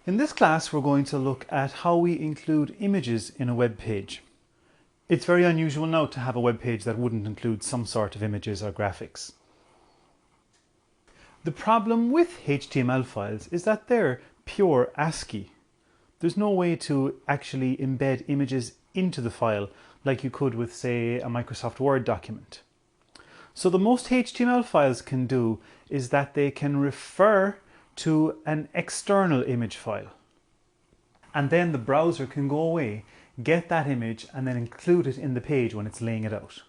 In this class, we're going to look at how we include images in a web page. It's very unusual now to have a web page that wouldn't include some sort of images or graphics. The problem with HTML files is that they're pure ASCII. There's no way to actually embed images into the file like you could with, say, a Microsoft Word document. So the most HTML files can do is that they can refer to an external image file. And then the browser can go away, get that image, and then include it in the page when it's laying it out.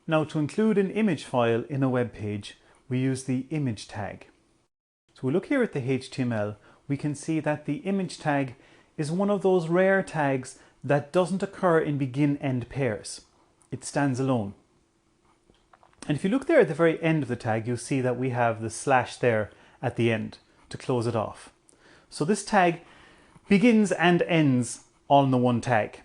Now, to include an image file in a web page, we use the image tag. So we look here at the HTML, we can see that the image tag is one of those rare tags that doesn't occur in begin-end pairs. It stands alone. And if you look there at the very end of the tag, you'll see that we have the slash there at the end to close it off. So this tag begins and ends all in the one tag.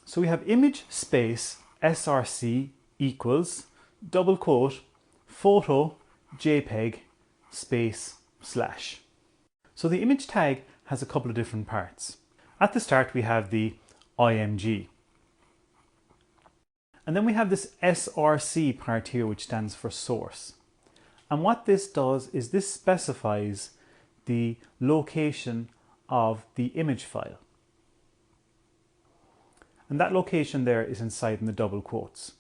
So we have image space src equals double quote photo jpeg space slash. So the image tag has a couple of different parts. At the start we have the img. And then we have this src part here, which stands for source. And what this does is this specifies the location of the image file. And that location there is inside in the double quotes.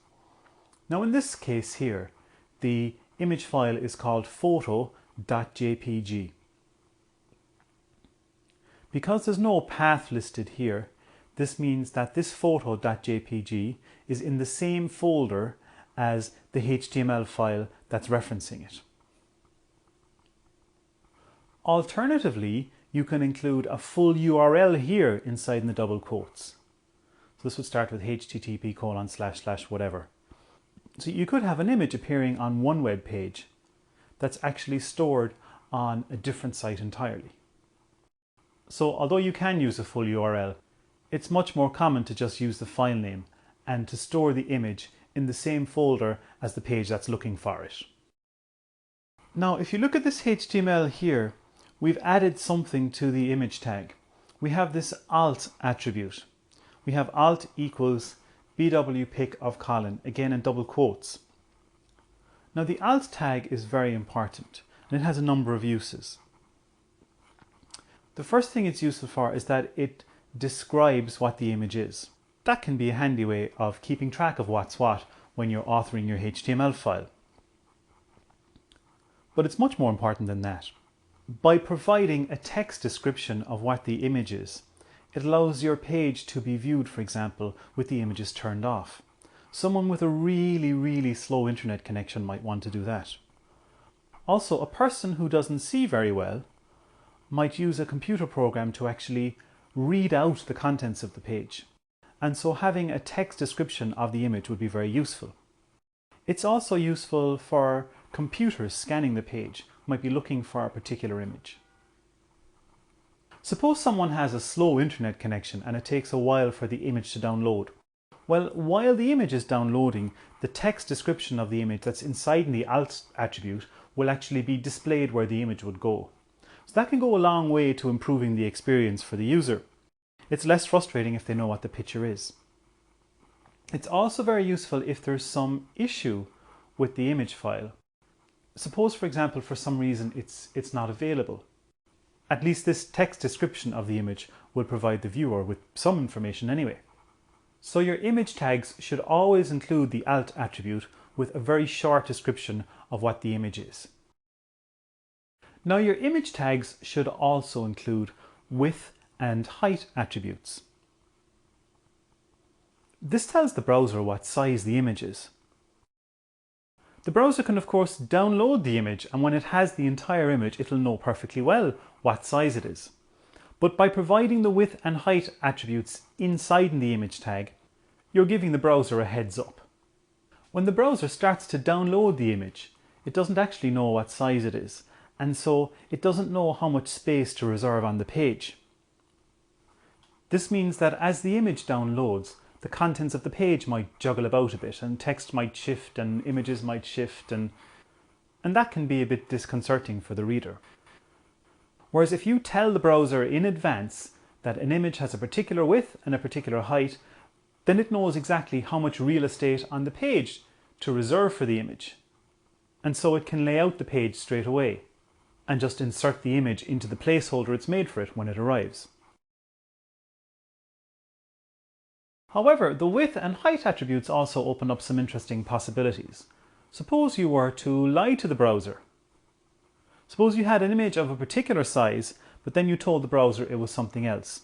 Now in this case here, the image file is called photo.jpg. Because there's no path listed here, this means that this photo.jpg is in the same folder as the HTML file that's referencing it. Alternatively, you can include a full URL here inside in the double quotes. So this would start with http:// whatever. So you could have an image appearing on one web page that's actually stored on a different site entirely. So although you can use a full URL, it's much more common to just use the file name and to store the image in the same folder as the page that's looking for it. Now, if you look at this HTML here, we've added something to the image tag. We have this alt attribute. We have alt equals bwpic of colon, again in double quotes. Now the alt tag is very important and it has a number of uses. The first thing it's useful for is that it describes what the image is. That can be a handy way of keeping track of what's what when you're authoring your HTML file. But it's much more important than that. By providing a text description of what the image is, it allows your page to be viewed, for example, with the images turned off. Someone with a really slow internet connection might want to do that. Also, a person who doesn't see very well might use a computer program to actually read out the contents of the page. And so having a text description of the image would be very useful. It's also useful for computers scanning the page who might be looking for a particular image. Suppose someone has a slow internet connection and it takes a while for the image to download. Well, while the image is downloading, the text description of the image that's inside in the alt attribute will actually be displayed where the image would go. So that can go a long way to improving the experience for the user. It's less frustrating if they know what the picture is. It's also very useful if there's some issue with the image file. Suppose, for example, for some reason it's not available. At least this text description of the image will provide the viewer with some information anyway. So your image tags should always include the alt attribute with a very short description of what the image is. Now your image tags should also include width and height attributes. This tells the browser what size the image is. The browser can of course download the image, and when it has the entire image it'll know perfectly well what size it is. But by providing the width and height attributes inside in the image tag, you're giving the browser a heads up. When the browser starts to download the image, it doesn't actually know what size it is, and so it doesn't know how much space to reserve on the page. This means that as the image downloads, the contents of the page might juggle about a bit and text might shift and images might shift, and and that can be a bit disconcerting for the reader. Whereas if you tell the browser in advance that an image has a particular width and a particular height, then it knows exactly how much real estate on the page to reserve for the image. And so it can lay out the page straight away and just insert the image into the placeholder it's made for it when it arrives. However, the width and height attributes also open up some interesting possibilities. Suppose you were to lie to the browser. Suppose you had an image of a particular size, but then you told the browser it was something else.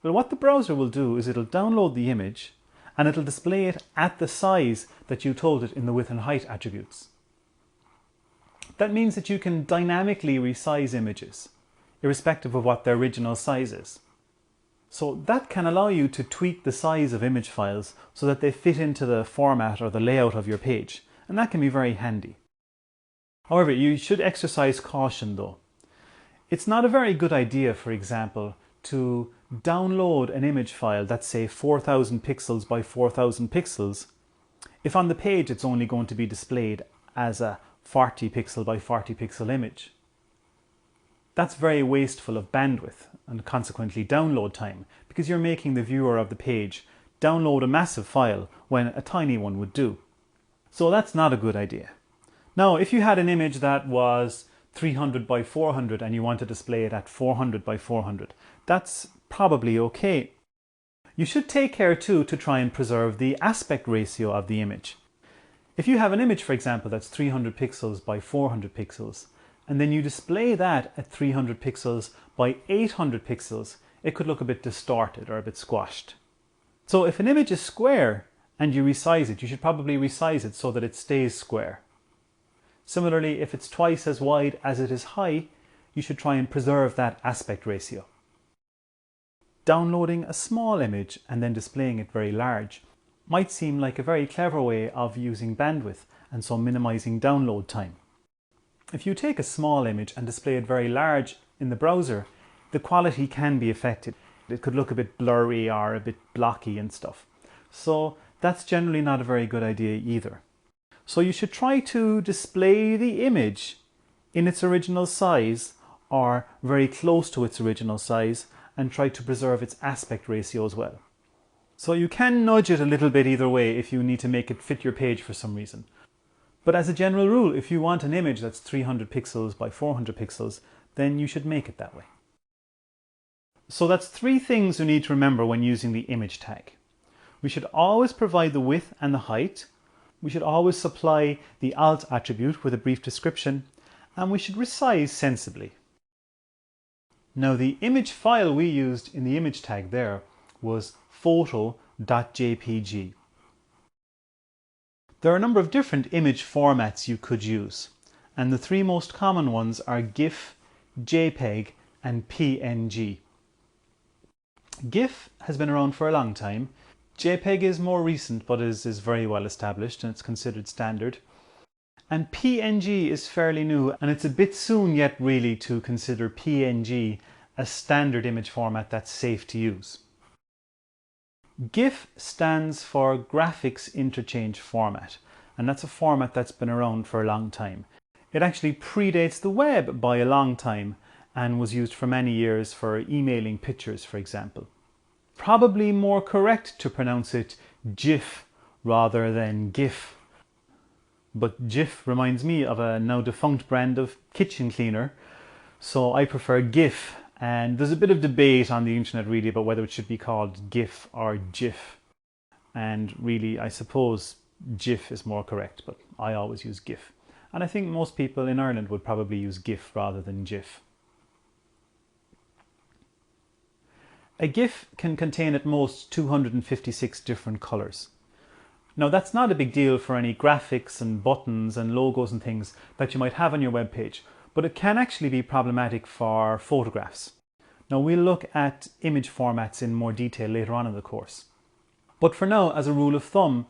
Well, what the browser will do is it'll download the image and it'll display it at the size that you told it in the width and height attributes. That means that you can dynamically resize images, irrespective of what their original size is. So that can allow you to tweak the size of image files so that they fit into the format or the layout of your page, and that can be very handy. However, you should exercise caution though. It's not a very good idea, for example, to download an image file that's say 4000 pixels by 4000 pixels if on the page it's only going to be displayed as a 40 pixel by 40 pixel image. That's very wasteful of bandwidth and consequently download time, because you're making the viewer of the page download a massive file when a tiny one would do. So that's not a good idea. Now, if you had an image that was 300 by 400 and you want to display it at 400 by 400, that's probably okay. You should take care too to try and preserve the aspect ratio of the image. If you have an image, for example, that's 300 pixels by 400 pixels, and then you display that at 300 pixels by 800 pixels, it could look a bit distorted or a bit squashed. So if an image is square and you resize it, you should probably resize it so that it stays square. Similarly, if it's twice as wide as it is high, you should try and preserve that aspect ratio. Downloading a small image and then displaying it very large might seem like a very clever way of using bandwidth and so minimizing download time. If you take a small image and display it very large in the browser, the quality can be affected. It could look a bit blurry or a bit blocky and stuff. So that's generally not a very good idea either. So you should try to display the image in its original size or very close to its original size and try to preserve its aspect ratio as well. So you can nudge it a little bit either way if you need to make it fit your page for some reason. But as a general rule, if you want an image that's 300 pixels by 400 pixels, then you should make it that way. So that's three things you need to remember when using the image tag. We should always provide the width and the height. We should always supply the alt attribute with a brief description, and we should resize sensibly. Now, the image file we used in the image tag there was photo.jpg. There are a number of different image formats you could use, and the three most common ones are GIF, JPEG, and PNG. GIF has been around for a long time. JPEG is more recent, but is very well established and it's considered standard. And PNG is fairly new, and it's a bit soon yet really to consider PNG a standard image format that's safe to use. GIF stands for Graphics Interchange Format, and that's a format that's been around for a long time. It actually predates the web by a long time and was used for many years for emailing pictures, for example. Probably more correct to pronounce it GIF rather than GIF. But GIF reminds me of a now defunct brand of kitchen cleaner, so I prefer GIF. And there's a bit of debate on the internet really about whether it should be called GIF or GIF. And really, I suppose GIF is more correct, but I always use GIF. And I think most people in Ireland would probably use GIF rather than GIF. A GIF can contain at most 256 different colours. Now that's not a big deal for any graphics and buttons and logos and things that you might have on your web page, but it can actually be problematic for photographs. Now we'll look at image formats in more detail later on in the course. But for now, as a rule of thumb,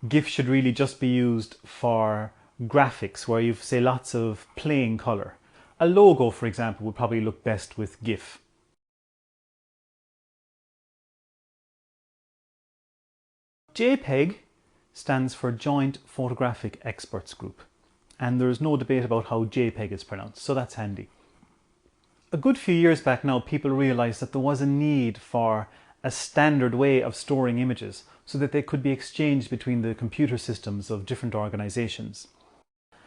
GIF should really just be used for graphics where you've, say, lots of plain colour. A logo, for example, would probably look best with GIF. JPEG stands for Joint Photographic Experts Group, and there's no debate about how JPEG is pronounced, so that's handy. A good few years back now, people realised that there was a need for a standard way of storing images so that they could be exchanged between the computer systems of different organisations.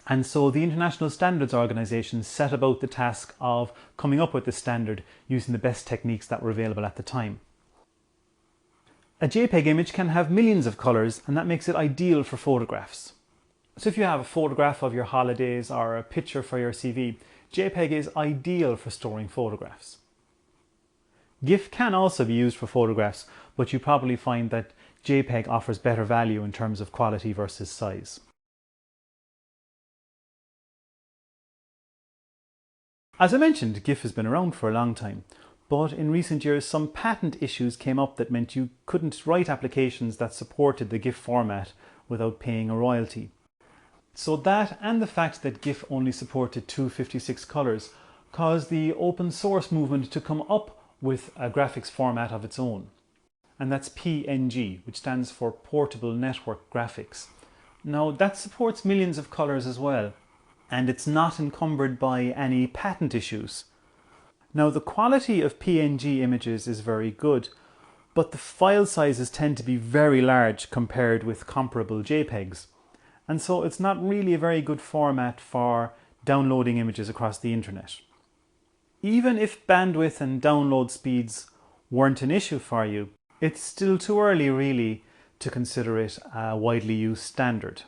And so the International Standards Organization set about the task of coming up with this standard using the best techniques that were available at the time. A JPEG image can have millions of colours, and that makes it ideal for photographs. So if you have a photograph of your holidays or a picture for your CV, JPEG is ideal for storing photographs. GIF can also be used for photographs, but you probably find that JPEG offers better value in terms of quality versus size. As I mentioned, GIF has been around for a long time, but in recent years some patent issues came up that meant you couldn't write applications that supported the GIF format without paying a royalty. So that, and the fact that GIF only supported 256 colours, caused the open source movement to come up with a graphics format of its own. And that's PNG, which stands for Portable Network Graphics. Now that supports millions of colours as well, and it's not encumbered by any patent issues. Now the quality of PNG images is very good, but the file sizes tend to be very large compared with comparable JPEGs, and so it's not really a very good format for downloading images across the internet. Even if bandwidth and download speeds weren't an issue for you, it's still too early really to consider it a widely used standard.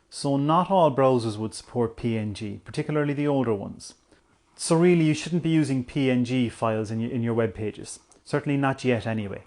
So not all browsers would support PNG, particularly the older ones. So really you shouldn't be using PNG files in your web pages. Certainly not yet anyway.